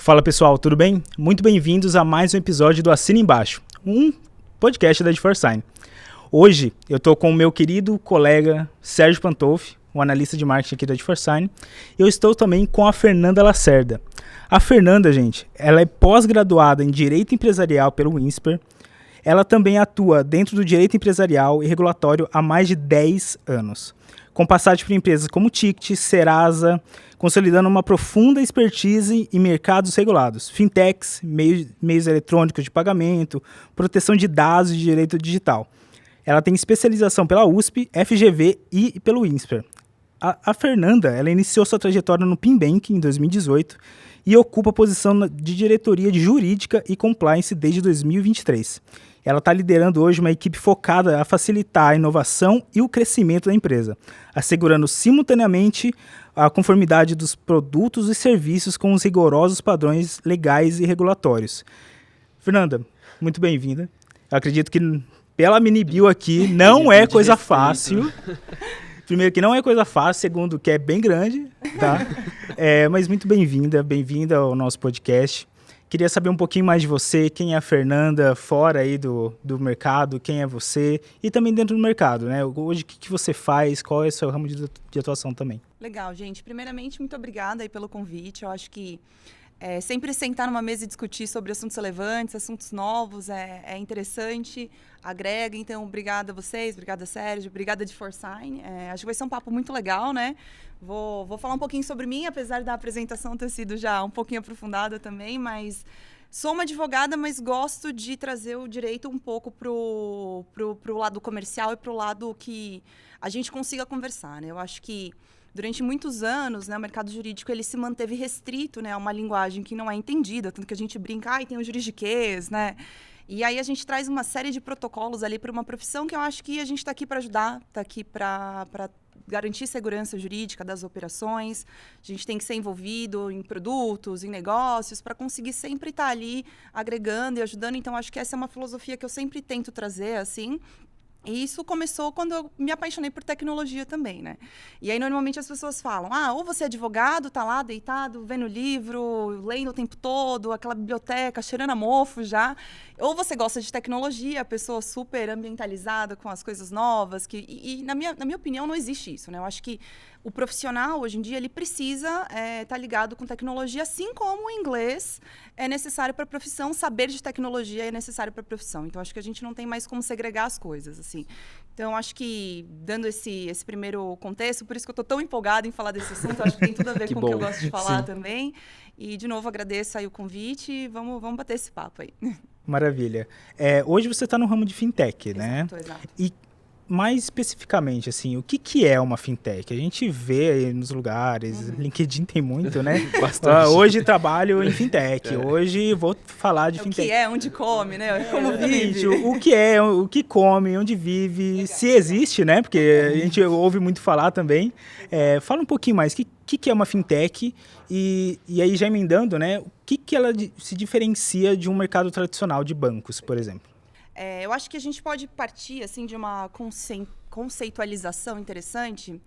Fala pessoal, tudo bem? Muito bem-vindos a mais um episódio do Assina Embaixo, um podcast da D4Sign. Hoje eu estou com o meu querido colega Sérgio Pantolfi, um analista de marketing aqui da D4Sign, e eu estou também com a Fernanda Lacerda. A Fernanda, gente, ela é pós-graduada em Direito Empresarial pelo INSPER. Ela também atua dentro do direito empresarial e regulatório há mais de 10 anos, com passagem por empresas como Ticket, Serasa, consolidando uma profunda expertise em mercados regulados, fintechs, meios eletrônicos de pagamento, proteção de dados e direito digital. Ela tem especialização pela USP, FGV e pelo INSPER. A Fernanda, ela iniciou sua trajetória no Pimbank em 2018 e ocupa a posição de diretoria de jurídica e compliance desde 2023. Ela está liderando hoje uma equipe focada a facilitar a inovação e o crescimento da empresa, assegurando simultaneamente a conformidade dos produtos e serviços com os rigorosos padrões legais e regulatórios. Fernanda, muito bem-vinda. Eu acredito que pela mini bio aqui não é coisa fácil. Primeiro que não é coisa fácil, segundo que é bem grande, tá? Mas muito bem-vinda ao nosso podcast. Queria saber um pouquinho mais de você, quem é a Fernanda, fora aí do mercado, quem é você e também dentro do mercado, né? Hoje, o que você faz, qual é o seu ramo de atuação também? Legal, gente. Primeiramente, muito obrigada aí pelo convite. Eu acho que sempre sentar numa mesa e discutir sobre assuntos relevantes, assuntos novos, é interessante, agrega. Então, obrigada a vocês, obrigada Sérgio, obrigada D4Sign. Acho que vai ser um papo muito legal, né? Vou falar um pouquinho sobre mim, apesar da apresentação ter sido já um pouquinho aprofundada também, mas sou uma advogada, mas gosto de trazer o direito um pouco pro lado comercial e pro lado que a gente consiga conversar, né? Eu acho que durante muitos anos, né, o mercado jurídico ele se manteve restrito, né, a uma linguagem que não é entendida, tanto que a gente brinca, tem o juridiquês, né? E aí a gente traz uma série de protocolos ali para uma profissão que eu acho que a gente está aqui para ajudar, está aqui para garantir segurança jurídica das operações. A gente tem que ser envolvido em produtos, em negócios, para conseguir sempre estar ali agregando e ajudando. Então, acho que essa é uma filosofia que eu sempre tento trazer, assim. E isso começou quando eu me apaixonei por tecnologia também, né? E aí, normalmente, as pessoas falam, ou você é advogado, tá lá deitado, vendo livro, lendo o tempo todo, aquela biblioteca, cheirando a mofo já. Ou você gosta de tecnologia, a pessoa super ambientalizada com as coisas novas. E na minha opinião, não existe isso, né? Eu acho que o profissional, hoje em dia, ele precisa estar ligado com tecnologia, assim como o inglês é necessário para a profissão, saber de tecnologia é necessário para a profissão. Então, acho que a gente não tem mais como segregar as coisas, assim. Então, acho que, dando esse primeiro contexto, por isso que eu estou tão empolgada em falar desse assunto, acho que tem tudo a ver com o que eu gosto de falar também. E, de novo, agradeço aí o convite e vamos bater esse papo aí. Maravilha. Hoje você está no ramo de fintech, né? Exato. E mais especificamente, assim, o que é uma fintech? A gente vê aí nos lugares, LinkedIn tem muito, né? Bastante. Hoje trabalho em fintech, hoje vou falar de fintech. O que é, onde come, né? Como vive. O que é, o que come, onde vive, legal, se existe, né? Porque a gente ouve muito falar também. Fala um pouquinho mais, o que é uma fintech? E aí já emendando, né? O que ela se diferencia de um mercado tradicional de bancos, por exemplo? Eu acho que a gente pode partir assim, de uma conceitualização interessante,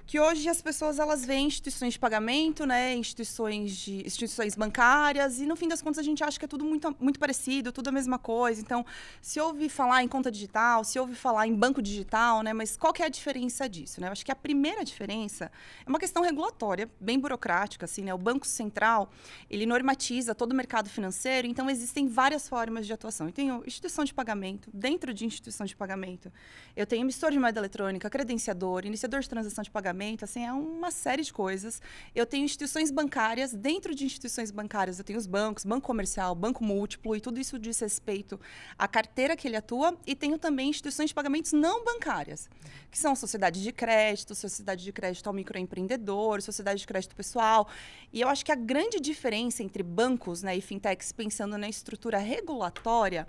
que hoje as pessoas elas veem instituições de pagamento, né, instituições bancárias, e no fim das contas a gente acha que é tudo muito, muito parecido, tudo a mesma coisa. Então, se ouve falar em conta digital, se ouve falar em banco digital, né, mas qual que é a diferença disso? Né? Eu acho que a primeira diferença é uma questão regulatória, bem burocrática. Assim, né? O Banco Central, ele normatiza todo o mercado financeiro, então existem várias formas de atuação. Eu tenho instituição de pagamento, dentro de instituição de pagamento, eu tenho emissor de moeda eletrônica, credenciador, iniciador de transação de pagamento, assim, é uma série de coisas. Eu tenho instituições bancárias, dentro de instituições bancárias eu tenho os bancos, banco comercial, banco múltiplo, e tudo isso diz respeito à carteira que ele atua, e tenho também instituições de pagamentos não bancárias, que são sociedade de crédito ao microempreendedor, sociedade de crédito pessoal. E eu acho que a grande diferença entre bancos, né, e fintechs, pensando na estrutura regulatória,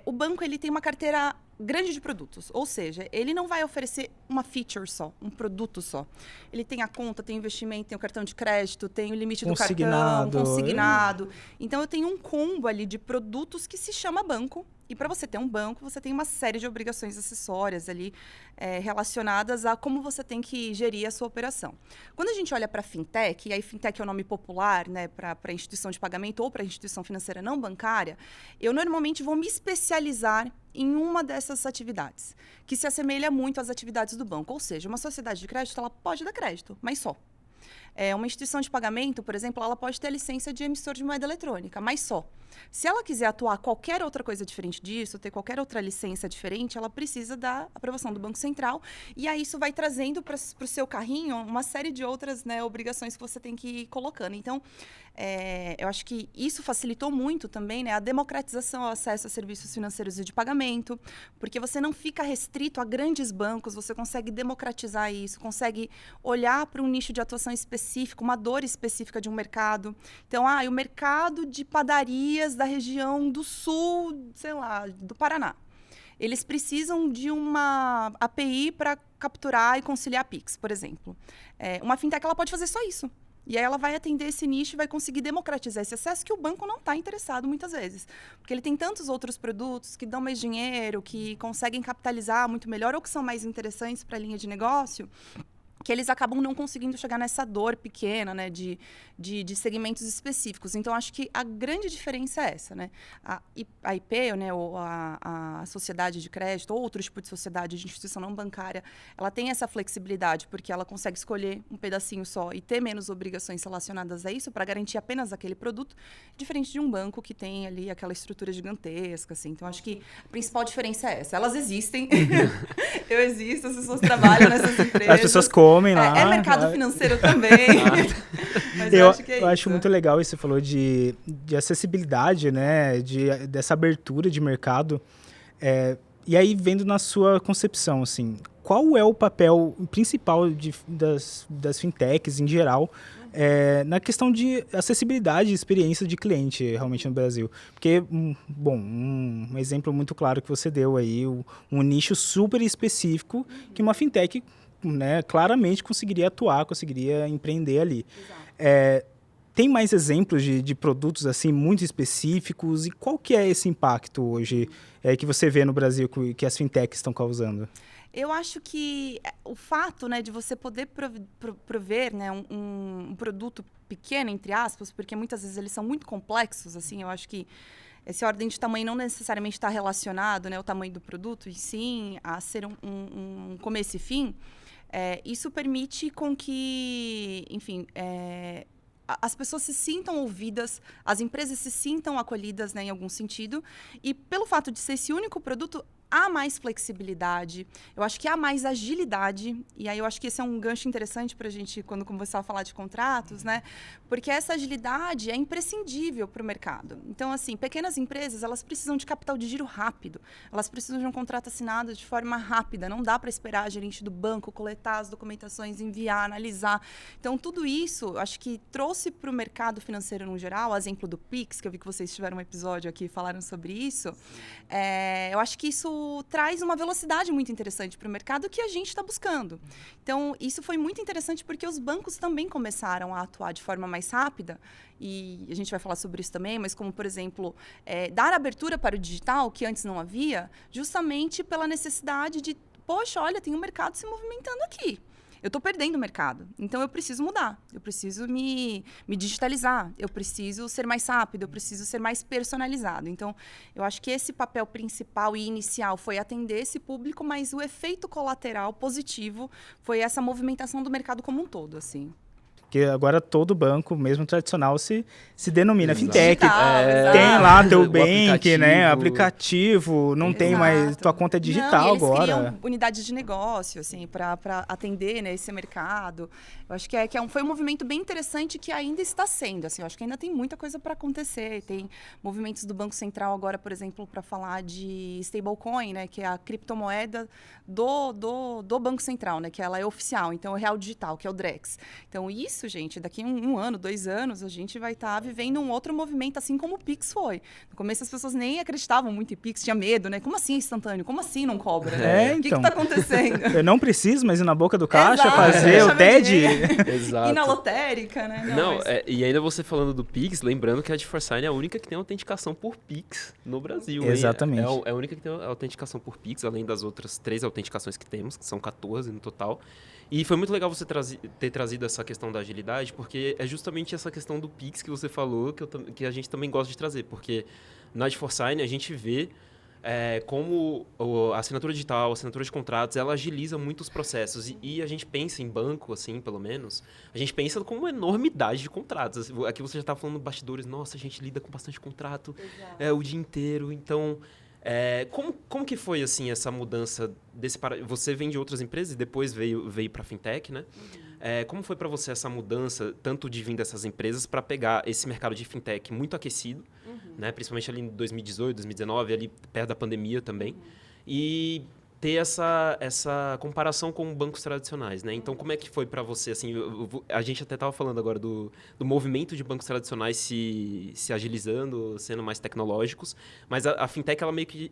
o banco ele tem uma carteira grande de produtos, ou seja, ele não vai oferecer uma feature só, um produto só. Ele tem a conta, tem o investimento, tem o cartão de crédito, tem o limite do cartão, consignado. Então, eu tenho um combo ali de produtos que se chama banco, E para você ter um banco, você tem uma série de obrigações acessórias ali relacionadas a como você tem que gerir a sua operação. Quando a gente olha para fintech, e aí fintech é o nome popular, né, para instituição de pagamento ou para instituição financeira não bancária, eu normalmente vou me especializar em uma dessas atividades, que se assemelha muito às atividades do banco. Ou seja, uma sociedade de crédito, ela pode dar crédito, mas só. Uma instituição de pagamento, por exemplo, ela pode ter a licença de emissor de moeda eletrônica, mas só. Se ela quiser atuar qualquer outra coisa diferente disso, ter qualquer outra licença diferente, ela precisa da aprovação do Banco Central. E aí isso vai trazendo para o seu carrinho uma série de outras, né, obrigações que você tem que ir colocando. Então, eu acho que isso facilitou muito também, né, a democratização ao acesso a serviços financeiros e de pagamento, porque você não fica restrito a grandes bancos, você consegue democratizar isso, consegue olhar para um nicho de atuação específico, uma dor específica de um mercado. Então, o mercado de padarias da região do sul, sei lá, do Paraná. Eles precisam de uma API para capturar e conciliar Pix, por exemplo. Uma fintech ela pode fazer só isso. E aí ela vai atender esse nicho e vai conseguir democratizar esse acesso que o banco não está interessado muitas vezes. Porque ele tem tantos outros produtos que dão mais dinheiro, que conseguem capitalizar muito melhor ou que são mais interessantes para a linha de negócio, que eles acabam não conseguindo chegar nessa dor pequena, né, de segmentos específicos. Então, acho que a grande diferença é essa, né? A IP, né, ou a sociedade de crédito, ou outro tipo de sociedade de instituição não bancária, ela tem essa flexibilidade, porque ela consegue escolher um pedacinho só e ter menos obrigações relacionadas a isso, para garantir apenas aquele produto, diferente de um banco que tem ali aquela estrutura gigantesca, assim. Então, acho que a principal diferença é essa. Elas existem, eu existo, as pessoas trabalham nessas empresas. As pessoas comem lá. É mercado financeiro também. Mas eu acho que é isso. Eu acho muito legal isso que você falou de acessibilidade, né? Dessa abertura de mercado. E aí, vendo na sua concepção, assim, qual é o papel principal das fintechs em geral na questão de acessibilidade e experiência de cliente realmente no Brasil? Porque, um exemplo muito claro que você deu aí, um nicho super específico que uma fintech, né, claramente conseguiria atuar, conseguiria empreender ali. Tem mais exemplos de produtos assim muito específicos? E qual que é esse impacto hoje que você vê no Brasil que as fintechs estão causando? Eu acho que o fato, né, de você poder prover, né, um produto pequeno, entre aspas, porque muitas vezes eles são muito complexos, assim, eu acho que essa ordem de tamanho não necessariamente está relacionado, né, ao tamanho do produto, e sim a ser um começo e fim. Isso permite com que, enfim, as pessoas se sintam ouvidas, as empresas se sintam acolhidas, né, em algum sentido. E pelo fato de ser esse único produto, há mais flexibilidade, eu acho que há mais agilidade, e aí eu acho que esse é um gancho interessante para a gente, quando começar a falar de contratos, né? Porque essa agilidade é imprescindível para o mercado. Então, assim, pequenas empresas, elas precisam de capital de giro rápido, elas precisam de um contrato assinado de forma rápida, não dá para esperar a gerente do banco coletar as documentações, enviar, analisar. Então, tudo isso, eu acho que trouxe para o mercado financeiro no geral, o exemplo do Pix, que eu vi que vocês tiveram um episódio aqui e falaram sobre isso, eu acho que isso traz uma velocidade muito interessante para o mercado que a gente está buscando. Então, isso foi muito interessante porque os bancos também começaram a atuar de forma mais rápida, e a gente vai falar sobre isso também, mas como, por exemplo, dar abertura para o digital, que antes não havia, justamente pela necessidade de, poxa, olha, tem um mercado se movimentando aqui. Eu estou perdendo o mercado, então eu preciso mudar, eu preciso me digitalizar, eu preciso ser mais rápido, eu preciso ser mais personalizado. Então, eu acho que esse papel principal e inicial foi atender esse público, mas o efeito colateral positivo foi essa movimentação do mercado como um todo, assim. Porque agora todo banco, mesmo tradicional, se denomina fintech. Digital, tem lá teu O bank, né? Aplicativo, não tem mais. Tua conta é digital não, eles agora. Criam unidades de negócio, assim, para atender, né, esse mercado. Eu acho que foi um movimento bem interessante que ainda está sendo. Assim, eu acho que ainda tem muita coisa para acontecer. Tem movimentos do Banco Central agora, por exemplo, para falar de stablecoin, né, que é a criptomoeda do Banco Central, né, que ela é oficial. Então, é o real digital, que é o Drex. Então, isso isso, gente. Daqui um ano, 2 anos, a gente vai estar vivendo um outro movimento, assim como o Pix foi. No começo as pessoas nem acreditavam muito em Pix, tinha medo, né? Como assim instantâneo? Como assim não cobra? Então. O que tá acontecendo? Eu não preciso, mas ir na boca do caixa, Exato, fazer o TED. Exato. E na lotérica, né? Não, mas... e ainda você falando do Pix, lembrando que a DeForSign é a única que tem autenticação por Pix no Brasil. Exatamente. É a única que tem autenticação por Pix, além das outras 3 autenticações que temos, que são 14 no total. E foi muito legal você ter trazido essa questão da agilidade, porque é justamente essa questão do Pix que você falou, que a gente também gosta de trazer. Porque na DeForSign a gente vê como a assinatura digital, a assinatura de contratos, ela agiliza muito os processos. E a gente pensa em banco, assim, pelo menos, a gente pensa com uma enormidade de contratos. Aqui você já estava falando bastidores, nossa, a gente lida com bastante contrato o dia inteiro. Então, como que foi, assim, essa mudança desse Você vem de outras empresas e depois veio para a Fintech, né? Como foi para você essa mudança, tanto de vir dessas empresas, para pegar esse mercado de Fintech muito aquecido, né? Principalmente ali em 2018, 2019, ali perto da pandemia também, e ter essa comparação com bancos tradicionais, né? Então, como é que foi para você? Assim, a gente até estava falando agora do movimento de bancos tradicionais se agilizando, sendo mais tecnológicos, mas a Fintech, ela meio que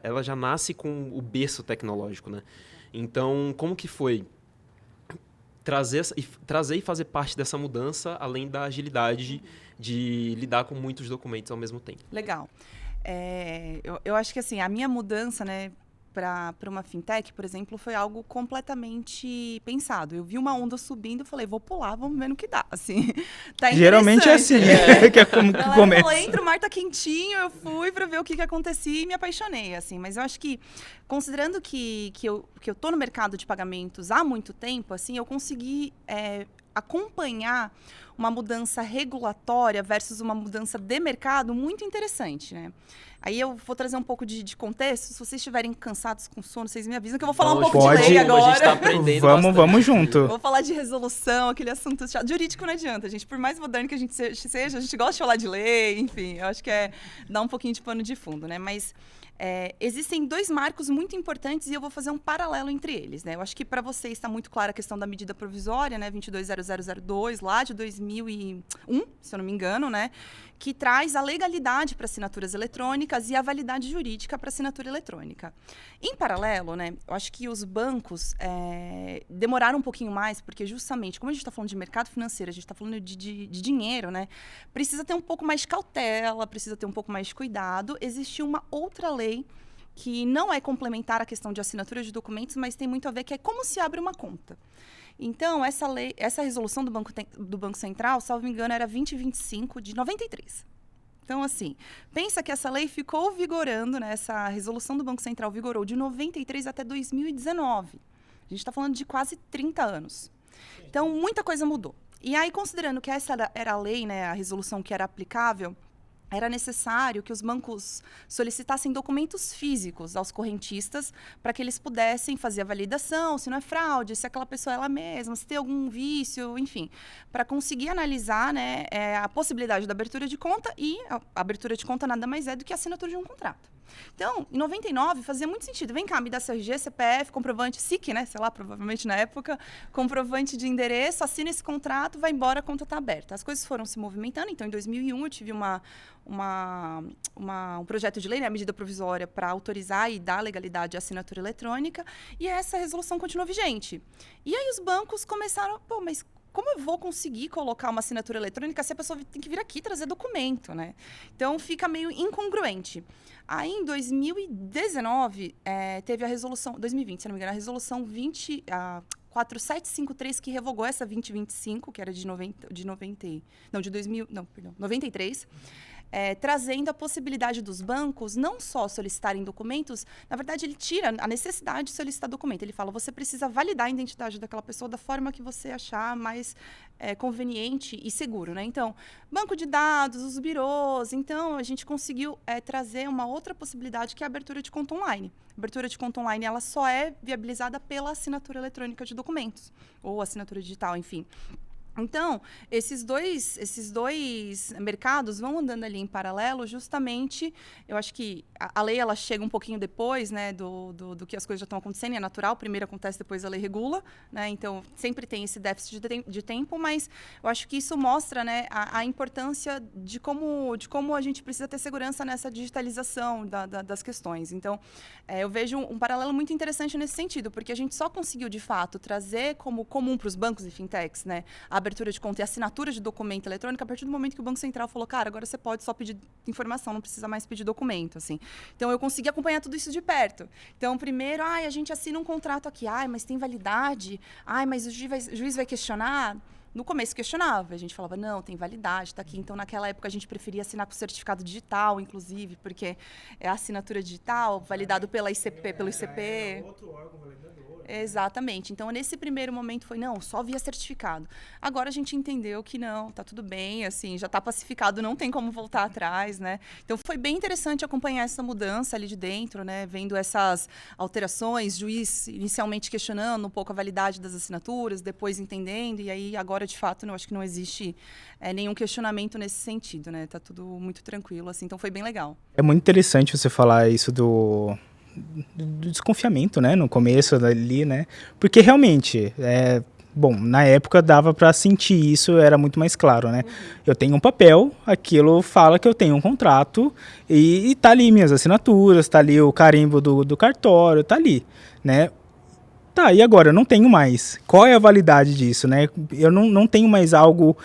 ela já nasce com o berço tecnológico, né? Então, como que foi trazer e fazer parte dessa mudança, além da agilidade de lidar com muitos documentos ao mesmo tempo? Legal. Eu acho que assim, a minha mudança, né, para uma fintech, por exemplo, foi algo completamente pensado. Eu vi uma onda subindo e falei, vou pular, vamos ver no que dá. Assim, tá geralmente é assim, que é como que começa. Falou, entra, o mar tá quentinho, eu fui para ver o que acontecia e me apaixonei, assim. Mas eu acho que, considerando que eu tô no mercado de pagamentos há muito tempo, assim, eu consegui acompanhar uma mudança regulatória versus uma mudança de mercado muito interessante, né? Aí eu vou trazer um pouco de contexto. Se vocês estiverem cansados com sono, vocês me avisam que eu vou falar um pouco de lei agora. A gente tá aprendendo vamos junto. Vou falar de resolução, aquele assunto chato. Jurídico não adianta, gente. Por mais moderno que a gente seja, a gente gosta de falar de lei, enfim. Eu acho que dar um pouquinho de pano de fundo, né? Mas existem 2 marcos muito importantes e eu vou fazer um paralelo entre eles, né? Eu acho que para vocês está muito clara a questão da medida provisória, né? 22.0002, lá de 2001, se eu não me engano, né? Que traz a legalidade para assinaturas eletrônicas e a validade jurídica para assinatura eletrônica. Em paralelo, né? Eu acho que os bancos demoraram um pouquinho mais, porque justamente, como a gente está falando de mercado financeiro, a gente está falando de dinheiro, né? Precisa ter um pouco mais de cautela, precisa ter um pouco mais de cuidado. Existiu uma outra lei que não é complementar à questão de assinatura de documentos, mas tem muito a ver, que é como se abre uma conta. Então, essa resolução do Banco Central, salvo engano, era 2025 de 93. Então, assim, pensa que essa lei ficou vigorando, né? Essa resolução do Banco Central vigorou de 93 até 2019. A gente está falando de quase 30 anos. Então, muita coisa mudou. E aí, considerando que essa era a lei, né, a resolução que era aplicável, era necessário que os bancos solicitassem documentos físicos aos correntistas para que eles pudessem fazer a validação, se não é fraude, se aquela pessoa é ela mesma, se tem algum vício, enfim, para conseguir analisar, né, a possibilidade da abertura de conta, e a abertura de conta nada mais é do que a assinatura de um contrato. Então, em 99, fazia muito sentido. Vem cá, me dá seu RG, CPF, comprovante, SIC, né? Sei lá, provavelmente na época, comprovante de endereço, assina esse contrato, vai embora, a conta está aberta. As coisas foram se movimentando. Então, em 2001, eu tive um projeto de lei, né, a medida provisória, para autorizar e dar legalidade à assinatura eletrônica. E essa resolução continuou vigente. E aí os bancos começaram, mas como eu vou conseguir colocar uma assinatura eletrônica se a pessoa tem que vir aqui trazer documento, né? Então, fica meio incongruente. Aí, em 2019, teve a resolução... 2020, se não me engano, a resolução 4753, que revogou essa 2025, que era de 93, trazendo a possibilidade dos bancos não só solicitarem documentos, na verdade, ele tira a necessidade de solicitar documento. Ele fala, você precisa validar a identidade daquela pessoa da forma que você achar mais conveniente e seguro, né? Então, banco de dados, os birôs. Então, a gente conseguiu trazer uma outra possibilidade, que é a abertura de conta online. A abertura de conta online, ela só é viabilizada pela assinatura eletrônica de documentos, ou assinatura digital, enfim. Então, esses dois mercados vão andando ali em paralelo, justamente, eu acho que a lei ela chega um pouquinho depois, né, do que as coisas já estão acontecendo, e é natural, primeiro acontece, depois a lei regula, né, então sempre tem esse déficit de tempo, mas eu acho que isso mostra, né, a importância de como a gente precisa ter segurança nessa digitalização das questões. Então, eu vejo um paralelo muito interessante nesse sentido, porque a gente só conseguiu, de fato, trazer como comum para os bancos e fintechs, né, a abertura de conta e assinatura de documento eletrônico a partir do momento que o Banco Central falou, cara, agora você pode só pedir informação, não precisa mais pedir documento, assim. Então, eu consegui acompanhar tudo isso de perto. Então, primeiro, a gente assina um contrato aqui, mas tem validade, mas o juiz vai questionar. No começo questionava, a gente falava, não, tem validade, está aqui. Então, naquela época, a gente preferia assinar com certificado digital, inclusive, porque é a assinatura digital, validado pelo ICP. É outro órgão validador. Exatamente. Então, nesse primeiro momento foi, não, só via certificado. Agora a gente entendeu que não, tá tudo bem, assim, já tá pacificado, não tem como voltar atrás, né? Então, foi bem interessante acompanhar essa mudança ali de dentro, né? Vendo essas alterações, juiz inicialmente questionando um pouco a validade das assinaturas, depois entendendo, e aí agora, de fato, eu acho que não existe nenhum questionamento nesse sentido, né? Tá tudo muito tranquilo, assim, então foi bem legal. É muito interessante você falar isso do desconfiamento, né, no começo ali, né, porque realmente, bom, na época dava para sentir isso, era muito mais claro, né, eu tenho um papel, aquilo fala que eu tenho um contrato e tá ali minhas assinaturas, tá ali o carimbo do cartório, tá ali, né. Tá, e agora? Eu não tenho mais. Qual é a validade disso, né? Eu não tenho mais algo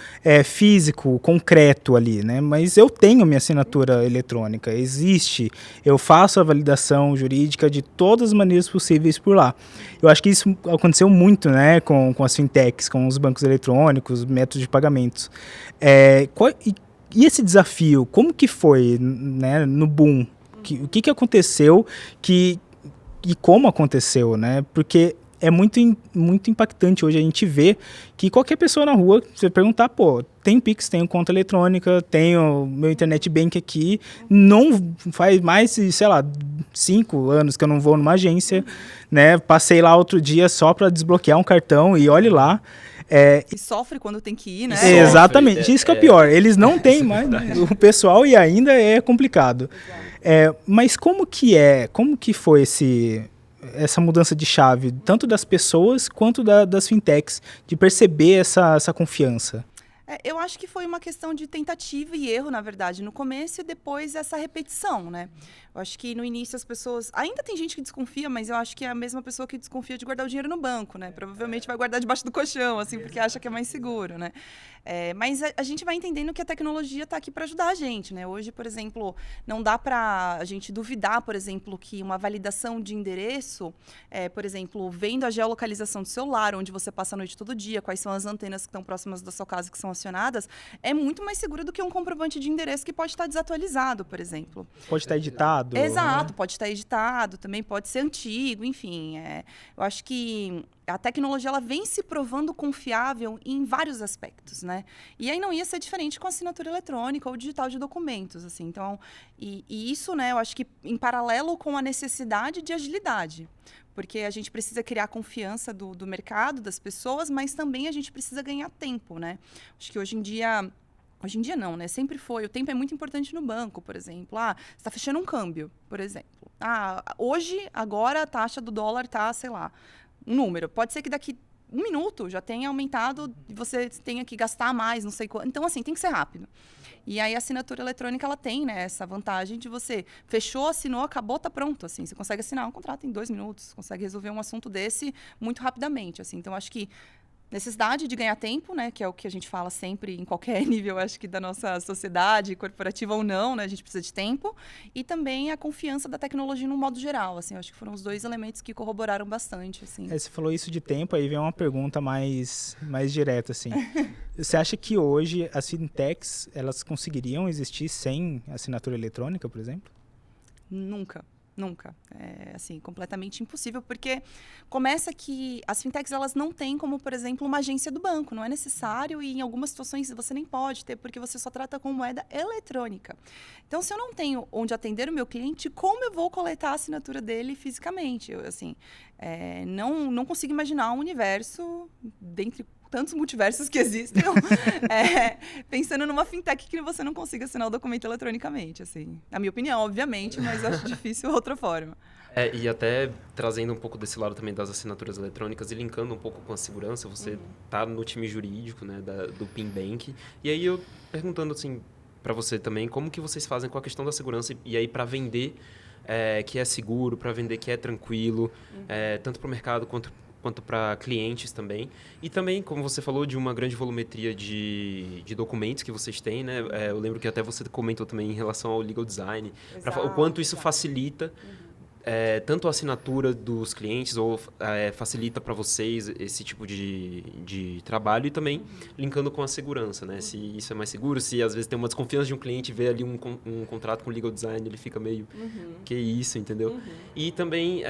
físico, concreto ali, né? Mas eu tenho minha assinatura eletrônica, existe. Eu faço a validação jurídica de todas as maneiras possíveis por lá. Eu acho que isso aconteceu muito, né? Com as fintechs, com os bancos eletrônicos, métodos de pagamentos. E esse desafio, como que foi, né, no boom? O que aconteceu e como aconteceu, né? Porque é muito impactante hoje a gente ver que qualquer pessoa na rua, você perguntar, pô, tenho Pix, tenho conta eletrônica, tenho meu internet bank aqui, não faz mais, sei lá, 5 anos que eu não vou numa agência, né? Passei lá outro dia só para desbloquear um cartão e olhe lá. E sofre quando tem que ir, né? Exatamente, isso que é o pior. Eles não têm mais, né, o pessoal, e ainda é complicado. Mas como que foi essa mudança de chave, tanto das pessoas quanto das fintechs, de perceber essa confiança? Eu acho que foi uma questão de tentativa e erro, na verdade, no começo, e depois essa repetição, né? Eu acho que no início as pessoas... Ainda tem gente que desconfia, mas eu acho que é a mesma pessoa que desconfia de guardar o dinheiro no banco, né? Provavelmente vai guardar debaixo do colchão, assim, porque acha que é mais seguro, né? Mas a gente vai entendendo que a tecnologia está aqui para ajudar a gente, né? Hoje, por exemplo, não dá para a gente duvidar, por exemplo, que uma validação de endereço, por exemplo, vendo a geolocalização do celular, onde você passa a noite todo dia, quais são as antenas que estão próximas da sua casa que são acionadas, é muito mais seguro do que um comprovante de endereço que pode estar desatualizado, por exemplo. Pode estar editado. Exato, né? pode estar editado, também pode ser antigo, enfim. Eu acho que a tecnologia ela vem se provando confiável em vários aspectos, né? E aí não ia ser diferente com a assinatura eletrônica ou digital de documentos, assim. Então, e isso, né, eu acho que em paralelo com a necessidade de agilidade. Porque a gente precisa criar confiança do mercado, das pessoas, mas também a gente precisa ganhar tempo, né? Acho que hoje em dia não, né? Sempre foi. O tempo é muito importante no banco, por exemplo. Você está fechando um câmbio, por exemplo. Hoje, agora, a taxa do dólar está, sei lá, um número. Pode ser que daqui 1 minuto já tenha aumentado e você tenha que gastar mais, não sei quanto. Então, assim, tem que ser rápido. E aí, a assinatura eletrônica, ela tem, né, essa vantagem de você fechou, assinou, acabou, tá pronto, assim. Você consegue assinar um contrato em 2 minutos, consegue resolver um assunto desse muito rapidamente, assim. Então, acho que necessidade de ganhar tempo, né, que é o que a gente fala sempre em qualquer nível, acho que da nossa sociedade, corporativa ou não, né, a gente precisa de tempo, e também a confiança da tecnologia no modo geral, assim, acho que foram os 2 elementos que corroboraram bastante, assim. Você falou isso de tempo, aí vem uma pergunta mais direta, assim. Você acha que hoje as fintechs, elas conseguiriam existir sem assinatura eletrônica, por exemplo? Nunca. É, assim, completamente impossível, porque começa que as fintechs, elas não têm como, por exemplo, uma agência do banco. Não é necessário e em algumas situações você nem pode ter, porque você só trata com moeda eletrônica. Então, se eu não tenho onde atender o meu cliente, como eu vou coletar a assinatura dele fisicamente? Eu, assim, não consigo imaginar um universo dentre tantos multiversos que existem, pensando numa fintech que você não consiga assinar o documento eletronicamente, assim. Na minha opinião, obviamente, mas eu acho difícil outra forma. E até trazendo um pouco desse lado também das assinaturas eletrônicas e linkando um pouco com a segurança, você tá no time jurídico, né, do PinBank. E aí eu perguntando assim para você também, como que vocês fazem com a questão da segurança e aí para vender que é seguro, para vender que é tranquilo, tanto para o mercado quanto para clientes também. E também, como você falou, de uma grande volumetria de documentos que vocês têm, né? Eu lembro que até você comentou também em relação ao legal design, o quanto isso facilita tanto a assinatura dos clientes ou facilita para vocês esse tipo de trabalho e também linkando com a segurança, né? Se isso é mais seguro, se às vezes tem uma desconfiança de um cliente ver ali um contrato com legal design, ele fica meio, que isso, entendeu? E também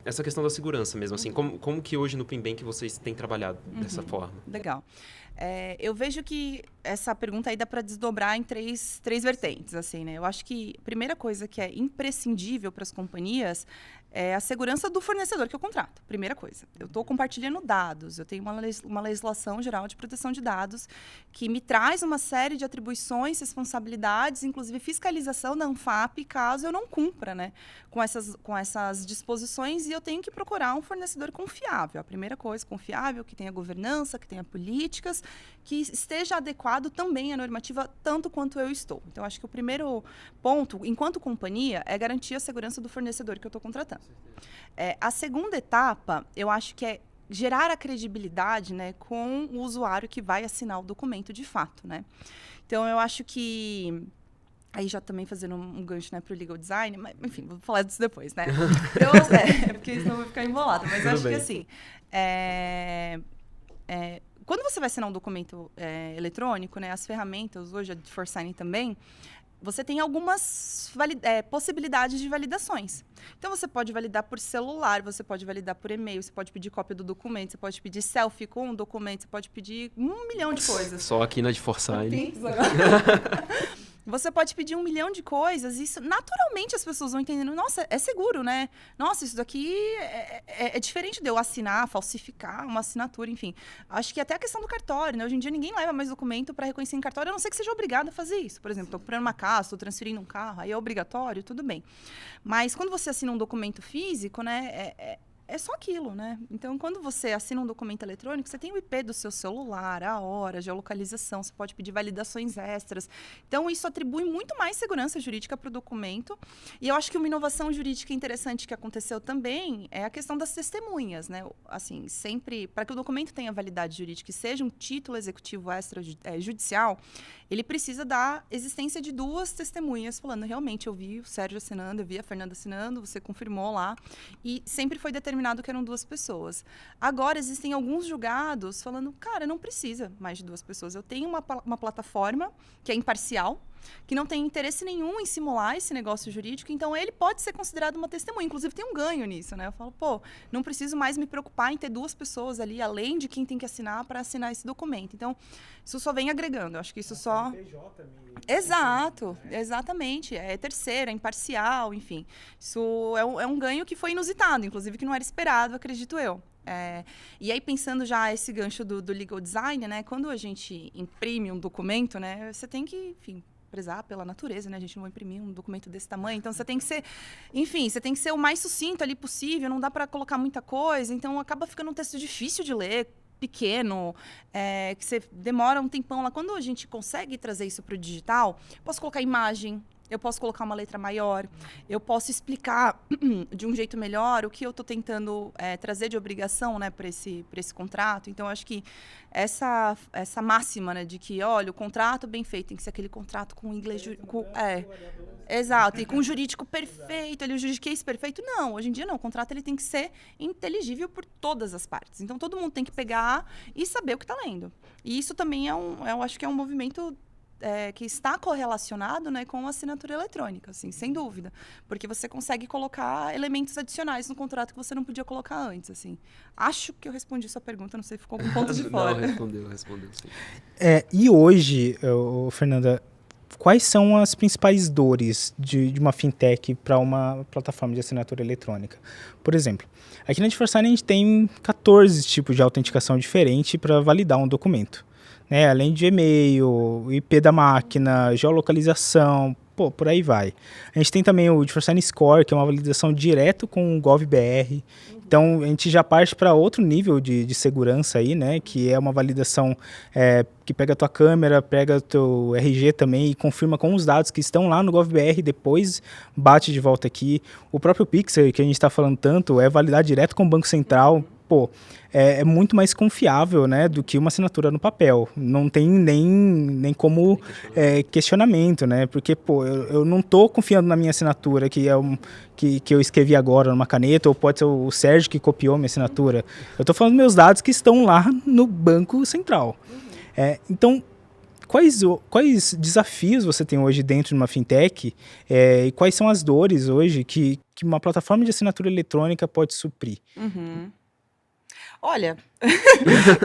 essa questão da segurança mesmo, assim, como que hoje no PinBank vocês têm trabalhado dessa forma? Legal. Eu vejo que essa pergunta aí dá para desdobrar em três vertentes, assim, né? Eu acho que a primeira coisa que é imprescindível para as companhias é a segurança do fornecedor que eu contrato. Primeira coisa. Eu estou compartilhando dados, eu tenho uma legislação geral de proteção de dados que me traz uma série de atribuições, responsabilidades, inclusive fiscalização da ANFAP, caso eu não cumpra, né, com essas disposições, e eu tenho que procurar um fornecedor confiável. A primeira coisa, confiável, que tenha governança, que tenha políticas, que esteja adequado também à normativa, tanto quanto eu estou. Então, acho que o primeiro ponto, enquanto companhia, é garantir a segurança do fornecedor que eu estou contratando. A segunda etapa, eu acho que é gerar a credibilidade, né, com o usuário que vai assinar o documento de fato, né? Então, eu acho que... Aí já também fazendo um gancho, né, para o legal design, mas, enfim, vou falar disso depois, né? Então, porque senão eu vou ficar embolada. Mas eu acho que, assim, quando você vai assinar um documento eletrônico, né, as ferramentas, hoje a DeForSign também, você tem algumas possibilidades de validações. Então, você pode validar por celular, você pode validar por e-mail, você pode pedir cópia do documento, você pode pedir selfie com o documento, você pode pedir 1 milhão de coisas. Só aqui na DeForSign. Você pode pedir 1 milhão de coisas, e isso, naturalmente, as pessoas vão entendendo, nossa, é seguro, né? Nossa, isso daqui é diferente de eu assinar, falsificar uma assinatura, enfim. Acho que até a questão do cartório, né? Hoje em dia, ninguém leva mais documento para reconhecer em cartório, a não ser que seja obrigado a fazer isso. Por exemplo, estou comprando uma casa, estou transferindo um carro, aí é obrigatório, tudo bem. Mas quando você assina um documento físico, né, é só aquilo, né? Então, quando você assina um documento eletrônico, você tem o IP do seu celular, a hora, a geolocalização, você pode pedir validações extras. Então, isso atribui muito mais segurança jurídica para o documento. E eu acho que uma inovação jurídica interessante que aconteceu também é a questão das testemunhas, né? Assim, sempre, para que o documento tenha validade jurídica e seja um título executivo extrajudicial, ele precisa da existência de 2 testemunhas falando, realmente, eu vi o Sérgio assinando, eu vi a Fernanda assinando, você confirmou lá. E sempre foi determinado que eram 2 pessoas. Agora, existem alguns julgados falando, cara, não precisa mais de 2 pessoas. Eu tenho uma plataforma que é imparcial, que não tem interesse nenhum em simular esse negócio jurídico, então ele pode ser considerado uma testemunha. Inclusive, tem um ganho nisso, né? Eu falo, não preciso mais me preocupar em ter 2 pessoas ali, além de quem tem que assinar para assinar esse documento. Então, isso só vem agregando. Eu acho que isso só... Exato, exatamente. É terceira, é imparcial, enfim. Isso é um ganho que foi inusitado, inclusive que não era esperado, acredito eu. E aí, pensando já esse gancho do legal design, né? Quando a gente imprime um documento, né? Você tem que, enfim, prezar pela natureza, né? A gente não vai imprimir um documento desse tamanho, então você tem que ser, enfim, você tem que ser o mais sucinto ali possível, não dá para colocar muita coisa, então acaba ficando um texto difícil de ler, pequeno, que você demora um tempão lá. Quando a gente consegue trazer isso para o digital, posso colocar imagem, eu posso colocar uma letra maior, eu posso explicar de um jeito melhor o que eu estou tentando trazer de obrigação, né, para esse contrato. Então, acho que essa máxima, né, de que, olha, o contrato bem feito tem que ser aquele contrato com inglês... Exato, e com o jurídico perfeito, ali, o juridiquês perfeito. Não, hoje em dia não, o contrato ele tem que ser inteligível por todas as partes. Então, todo mundo tem que pegar e saber o que está lendo. E isso também eu acho que é um movimento... que está correlacionado, né, com a assinatura eletrônica, assim, sem dúvida. Porque você consegue colocar elementos adicionais no contrato que você não podia colocar antes, assim. Acho que eu respondi sua pergunta, não sei se ficou algum ponto de fora. Não, respondeu, sim. E hoje, Fernanda, quais são as principais dores de uma fintech para uma plataforma de assinatura eletrônica? Por exemplo, aqui na DeForSign a gente tem 14 tipos de autenticação diferente para validar um documento, né? Além de e-mail, IP da máquina, geolocalização, por aí vai. A gente tem também o DeForSign Score, que é uma validação direto com o GovBR. Então, a gente já parte para outro nível de segurança aí, né? Que é uma validação que pega a tua câmera, pega o teu RG também e confirma com os dados que estão lá no GovBR, depois bate de volta aqui. O próprio Pixel, que a gente está falando tanto, é validar direto com o Banco Central. É muito mais confiável, né, do que uma assinatura no papel. Não tem nem como questionamento, né? Porque, eu não estou confiando na minha assinatura, que eu escrevi agora numa caneta, ou pode ser o Sérgio que copiou minha assinatura. Eu estou falando dos meus dados que estão lá no Banco Central. Então, quais desafios você tem hoje dentro de uma fintech e quais são as dores hoje que uma plataforma de assinatura eletrônica pode suprir? Olha,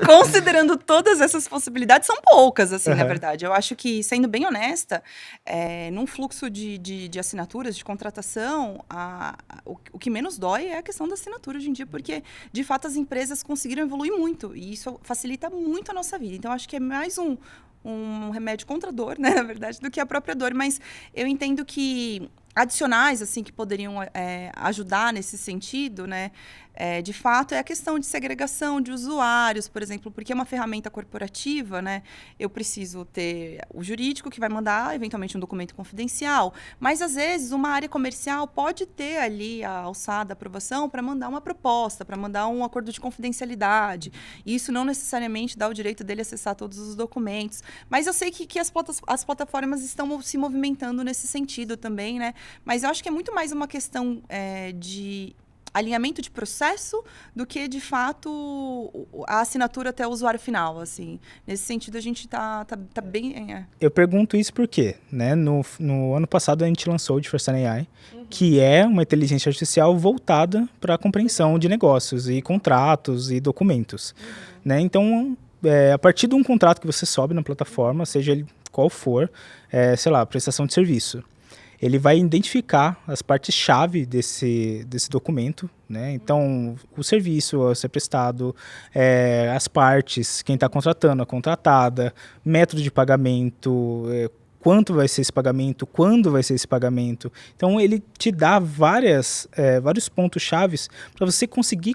considerando todas essas possibilidades, são poucas, assim, na verdade. Eu acho que, sendo bem honesta, num fluxo de assinaturas, de contratação, o que menos dói é a questão da assinatura hoje em dia, porque, de fato, as empresas conseguiram evoluir muito, e isso facilita muito a nossa vida. Então, acho que é mais um remédio contra a dor, né, na verdade, do que a própria dor. Mas eu entendo que adicionais, assim, que poderiam ajudar nesse sentido, né, de fato, é a questão de segregação de usuários, por exemplo, porque é uma ferramenta corporativa, né, eu preciso ter o jurídico que vai mandar, eventualmente, um documento confidencial, mas, às vezes, uma área comercial pode ter ali a alçada, a aprovação para mandar uma proposta, para mandar um acordo de confidencialidade. E isso não necessariamente dá o direito dele acessar todos os documentos. Mas eu sei que as plataformas estão se movimentando nesse sentido também, né? Mas eu acho que é muito mais uma questão de alinhamento de processo do que, de fato, a assinatura até o usuário final, assim. Nesse sentido, a gente tá bem... Eu pergunto isso porque, né, no ano passado a gente lançou o DeForSign AI, que é uma inteligência artificial voltada para a compreensão de negócios e contratos e documentos, né? Então, a partir de um contrato que você sobe na plataforma, seja ele qual for, sei lá, prestação de serviço, ele vai identificar as partes-chave desse documento, né? Então, o serviço a ser prestado, as partes, quem está contratando, a contratada, método de pagamento, quanto vai ser esse pagamento, quando vai ser esse pagamento. Então, ele te dá vários pontos-chaves para você conseguir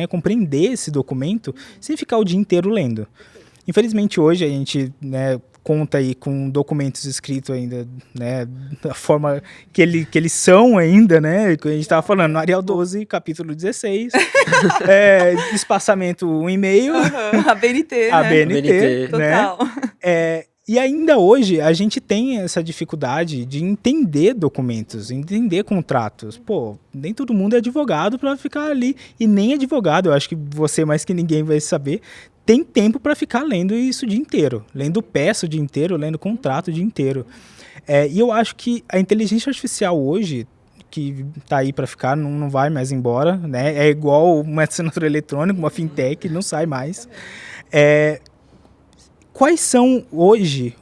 compreender esse documento sem ficar o dia inteiro lendo. Infelizmente, hoje a gente, né, conta aí com documentos escritos ainda, né, da forma que eles são ainda, né, que a gente estava falando, no Arial 12, capítulo 16, espaçamento 1,5. A BNT, a né? BNT, Total. Né? E ainda hoje a gente tem essa dificuldade de entender documentos, entender contratos. Nem todo mundo é advogado para ficar ali, e nem advogado, eu acho que você mais que ninguém vai saber, tem tempo para ficar lendo isso o dia inteiro, lendo peça o dia inteiro, lendo contrato o dia inteiro. E eu acho que a inteligência artificial hoje, que está aí para ficar, não vai mais embora, né? É igual uma assinatura eletrônica, uma fintech, não sai mais. Quais são hoje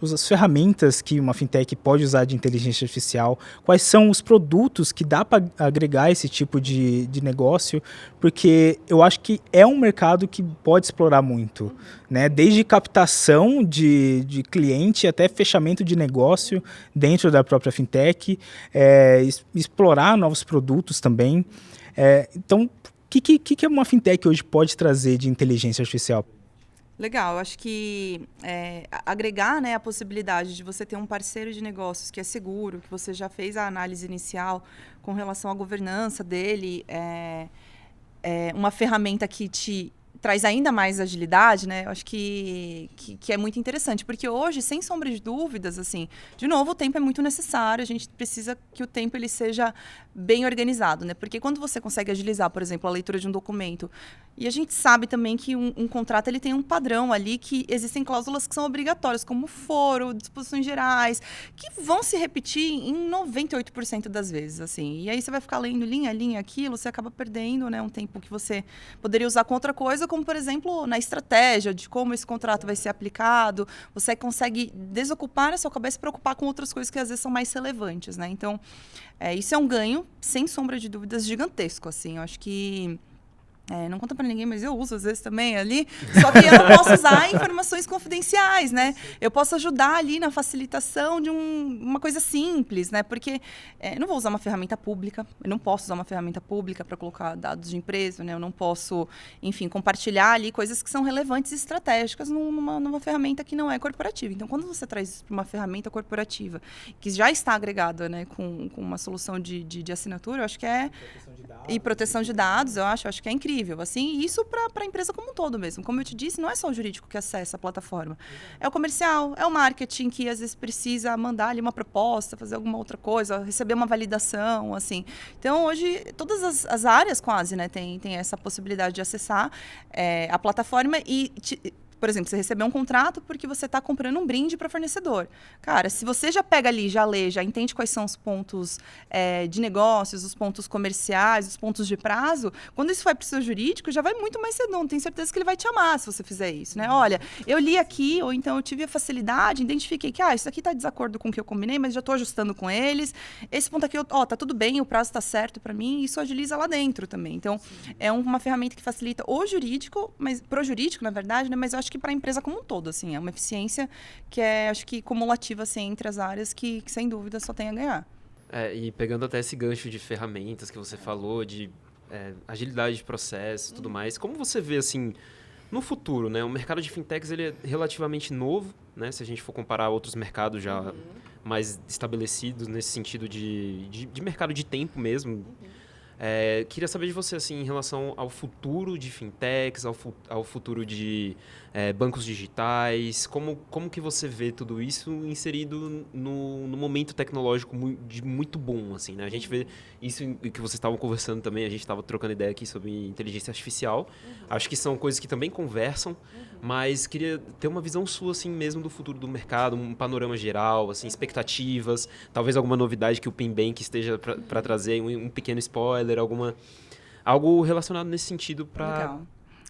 as ferramentas que uma fintech pode usar de inteligência artificial? Quais são os produtos que dá para agregar esse tipo de negócio? Porque eu acho que é um mercado que pode explorar muito, né? Desde captação de cliente até fechamento de negócio dentro da própria fintech, explorar novos produtos também. Então, o que uma fintech hoje pode trazer de inteligência artificial? Legal, eu acho que agregar, né, a possibilidade de você ter um parceiro de negócios que é seguro, que você já fez a análise inicial com relação à governança dele, uma ferramenta que te traz ainda mais agilidade, né? Eu acho que é muito interessante, porque hoje, sem sombra de dúvidas, assim, de novo, o tempo é muito necessário, a gente precisa que o tempo ele seja bem organizado, né? Porque quando você consegue agilizar, por exemplo, a leitura de um documento, e a gente sabe também que um contrato ele tem um padrão ali, que existem cláusulas que são obrigatórias, como foro, disposições gerais, que vão se repetir em 98% das vezes, assim. E aí você vai ficar lendo linha a linha aquilo, você acaba perdendo, né, um tempo que você poderia usar com outra coisa, com como, por exemplo, na estratégia de como esse contrato vai ser aplicado, você consegue desocupar a sua cabeça e preocupar com outras coisas que às vezes são mais relevantes, né? Então, isso é um ganho, sem sombra de dúvidas, gigantesco, assim. Eu acho que... não conta pra ninguém, mas eu uso às vezes também ali. Só que eu não posso usar informações confidenciais, né? Eu posso ajudar ali na facilitação de uma coisa simples, né? Porque eu não vou usar uma ferramenta pública, eu não posso usar uma ferramenta pública para colocar dados de empresa, né? Eu não posso, enfim, compartilhar ali coisas que são relevantes e estratégicas numa ferramenta que não é corporativa. Então, quando você traz isso para uma ferramenta corporativa que já está agregada, né, com uma solução de assinatura, eu acho que e proteção de dados, eu acho que é incrível, assim, e isso para a empresa como um todo mesmo. Como eu te disse, não é só o jurídico que acessa a plataforma. É o comercial, é o marketing que às vezes precisa mandar ali uma proposta, fazer alguma outra coisa, receber uma validação, assim. Então, hoje, todas as áreas quase, né, tem essa possibilidade de acessar a plataforma e... Por exemplo, você recebeu um contrato porque você está comprando um brinde para fornecedor. Cara, se você já pega ali, já lê, já entende quais são os pontos de negócios, os pontos comerciais, os pontos de prazo, quando isso vai para o seu jurídico, já vai muito mais redondo. Tenho certeza que ele vai te amar se você fizer isso, né? Olha, eu li aqui, ou então eu tive a facilidade, identifiquei que isso aqui está de desacordo com o que eu combinei, mas já estou ajustando com eles. Esse ponto aqui, tá tudo bem, o prazo está certo para mim, e isso agiliza lá dentro também. Então, é uma ferramenta que facilita o jurídico, mas pro jurídico, na verdade, né? Mas eu acho que para a empresa como um todo, assim, é uma eficiência que acho que cumulativa, assim, entre as áreas que sem dúvida só tem a ganhar. E pegando até esse gancho de ferramentas que você falou, de agilidade de processo e tudo mais, como você vê, assim, no futuro, né? O mercado de fintechs, ele é relativamente novo, né? Se a gente for comparar outros mercados já mais estabelecidos nesse sentido de mercado de tempo mesmo. Queria saber de você, assim, em relação ao futuro de fintechs, ao futuro de bancos digitais, como que você vê tudo isso inserido no momento tecnológico muito bom, assim, né? A gente vê isso que vocês estavam conversando também, a gente estava trocando ideia aqui sobre inteligência artificial. Acho que são coisas que também conversam, mas queria ter uma visão sua, assim, mesmo do futuro do mercado, um panorama geral, assim, expectativas, talvez alguma novidade que o PinBank esteja para trazer, um pequeno spoiler, algo relacionado nesse sentido para...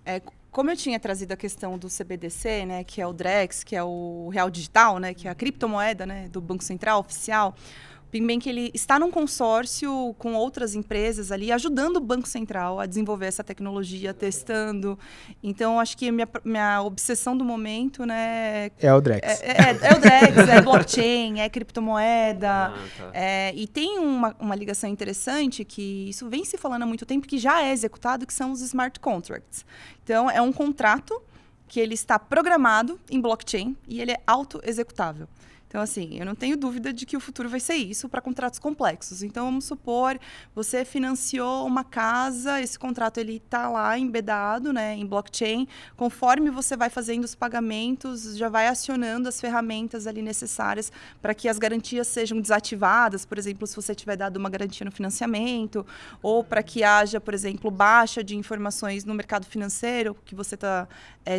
Legal. Como eu tinha trazido a questão do CBDC, né, que é o DREX, que é o Real Digital, né, que é a criptomoeda, né, do Banco Central oficial, o PinBank, ele está num consórcio com outras empresas ali, ajudando o Banco Central a desenvolver essa tecnologia, testando. Então, acho que minha obsessão do momento, né... É o DREX. É o DREX, é blockchain, é criptomoeda. Tá. E tem uma ligação interessante, que isso vem se falando há muito tempo, que já é executado, que são os smart contracts. Então, é um contrato que ele está programado em blockchain e ele é auto-executável. Então, assim, eu não tenho dúvida de que o futuro vai ser isso para contratos complexos. Então, vamos supor, você financiou uma casa, esse contrato ele está lá embedado, né, em blockchain. Conforme você vai fazendo os pagamentos, já vai acionando as ferramentas ali necessárias para que as garantias sejam desativadas, por exemplo, se você tiver dado uma garantia no financiamento, ou para que haja, por exemplo, baixa de informações no mercado financeiro, que você está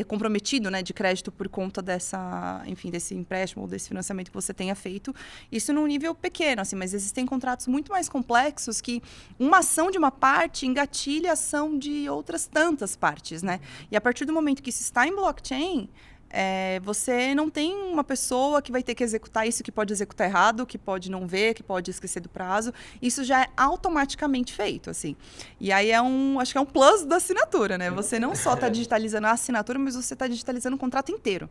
comprometido, né, de crédito por conta desse empréstimo ou desse financiamento que você tenha feito, isso num nível pequeno, assim, mas existem contratos muito mais complexos que uma ação de uma parte engatilha a ação de outras tantas partes, né? E a partir do momento que isso está em blockchain, você não tem uma pessoa que vai ter que executar isso, que pode executar errado, que pode não ver, que pode esquecer do prazo. Isso já é automaticamente feito, assim. E aí acho que é um plus da assinatura, né? Você não só está digitalizando a assinatura, mas você está digitalizando o contrato inteiro.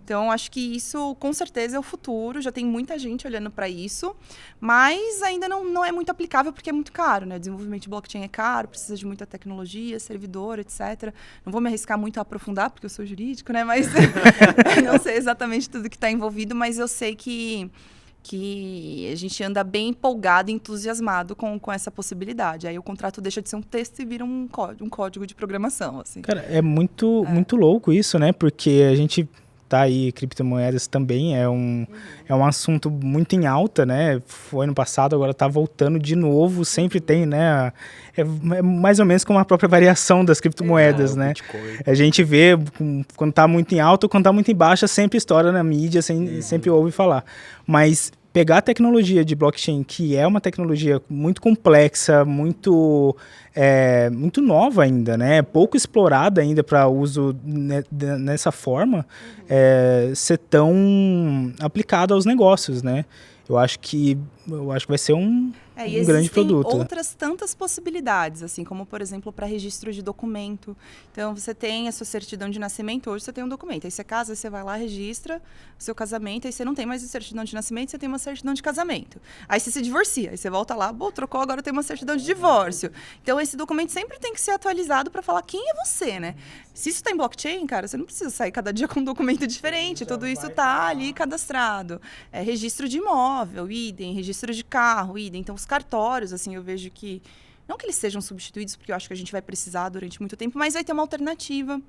Então, acho que isso, com certeza, é o futuro. Já tem muita gente olhando para isso, mas ainda não é muito aplicável porque é muito caro, né? O desenvolvimento de blockchain é caro, precisa de muita tecnologia, servidor, etc. Não vou me arriscar muito a aprofundar, porque eu sou jurídico, né? Mas não sei exatamente tudo que está envolvido, mas eu sei que a gente anda bem empolgado e entusiasmado com essa possibilidade. Aí o contrato deixa de ser um texto e vira um código de programação, assim. Cara, é muito louco isso, né? Porque a gente tá aí, criptomoedas também é um assunto muito em alta, né? Foi ano passado, agora tá voltando de novo, sempre tem, né? É mais ou menos como a própria variação das criptomoedas, né? Bitcoin. A gente vê quando tá muito em alta ou quando tá muito em baixa, sempre estoura na mídia, sempre ouve falar. Mas pegar a tecnologia de blockchain, que é uma tecnologia muito complexa, muito nova ainda, né? Pouco explorada ainda para uso nessa forma, ser tão aplicada aos negócios, né? Eu acho que vai ser um grande produto. Existem outras tantas possibilidades, assim como, por exemplo, para registro de documento. Então, você tem a sua certidão de nascimento, hoje você tem um documento. Aí você casa, aí você vai lá, registra o seu casamento, aí você não tem mais a certidão de nascimento, você tem uma certidão de casamento. Aí você se divorcia, aí você volta lá, trocou, agora tem uma certidão de divórcio. Então, esse documento sempre tem que ser atualizado para falar quem é você, né? Se isso está em blockchain, cara, você não precisa sair cada dia com um documento diferente, tudo isso está ali cadastrado. Registro de imóvel, idem, registro de carro, idem. Então, os cartórios, assim, eu vejo que, não que eles sejam substituídos, porque eu acho que a gente vai precisar durante muito tempo, mas vai ter uma alternativa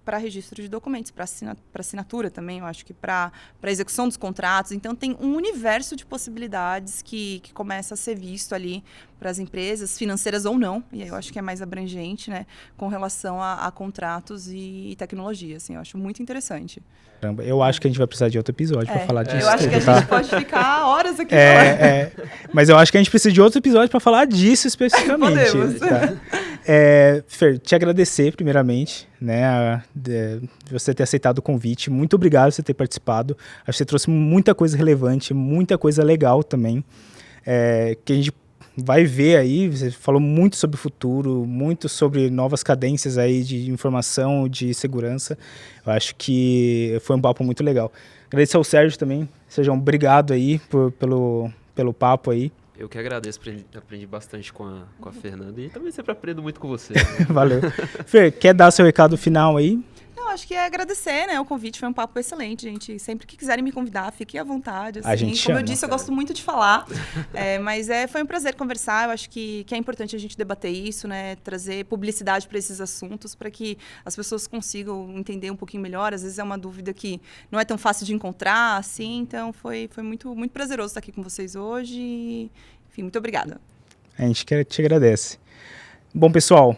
para registro de documentos, para assinatura também, eu acho que para execução dos contratos. Então, tem um universo de possibilidades que começa a ser visto ali para as empresas, financeiras ou não, e aí eu acho que é mais abrangente, né, com relação a contratos e tecnologia, assim, eu acho muito interessante. Caramba, eu acho que a gente vai precisar de outro episódio para falar disso. Eu acho que a gente pode ficar horas aqui falando. Mas eu acho que a gente precisa de outro episódio para falar disso especificamente. Podemos. Tá? Fer, te agradecer primeiramente, né, de você ter aceitado o convite. Muito obrigado por você ter participado. Acho que você trouxe muita coisa relevante, muita coisa legal também, que a gente vai ver aí. Você falou muito sobre o futuro, muito sobre novas cadências aí de informação, de segurança. Eu acho que foi um papo muito legal. Agradecer ao Sérgio também. Sérgio, obrigado aí pelo papo aí. Eu que agradeço, aprendi bastante com a Fernanda e também sempre aprendo muito com você. Valeu. Fer, quer dar seu recado final aí? Não, acho que é agradecer, né? O convite foi um papo excelente, gente. Sempre que quiserem me convidar, fiquem à vontade. Assim. A gente Como chama, eu disse, eu gosto muito de falar. Mas foi um prazer conversar. Eu acho que é importante a gente debater isso, né? Trazer publicidade para esses assuntos, para que as pessoas consigam entender um pouquinho melhor. Às vezes é uma dúvida que não é tão fácil de encontrar, assim. Então, foi muito, muito prazeroso estar aqui com vocês hoje. Enfim, muito obrigada. A gente te agradece. Bom, pessoal,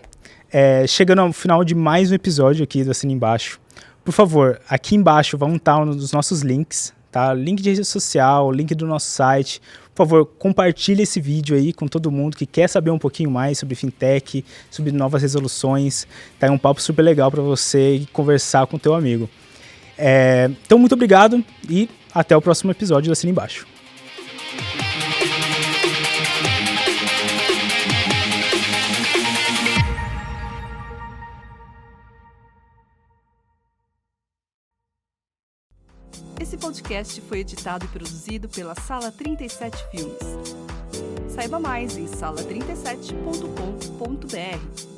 chegando ao final de mais um episódio aqui do Assina Embaixo. Por favor, aqui embaixo vão estar os nossos links, tá? Link de rede social, link do nosso site. Por favor, compartilhe esse vídeo aí com todo mundo que quer saber um pouquinho mais sobre fintech, sobre novas resoluções. Tá aí um papo super legal para você conversar com o teu amigo. Então, muito obrigado e até o próximo episódio do Assina Embaixo. Esse podcast foi editado e produzido pela Sala 37 Filmes. Saiba mais em sala37.com.br.